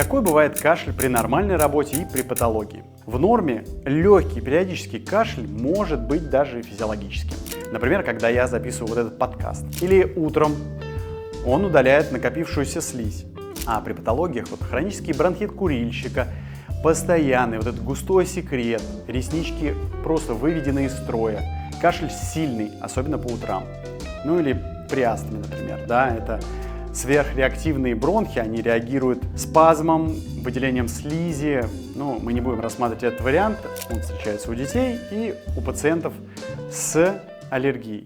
Какой бывает кашель при нормальной работе и при патологии? В норме легкий периодический кашель может быть даже физиологическим. Например, когда я записываю вот этот подкаст. Или утром он удаляет накопившуюся слизь. А при патологиях хронический бронхит курильщика, постоянный вот этот густой секрет, реснички просто выведены из строя, кашель сильный, особенно по утрам. Ну или при астме, например, это сверхреактивные бронхи, они реагируют спазмом, выделением слизи. Мы не будем рассматривать этот вариант, он встречается у детей и у пациентов с аллергией.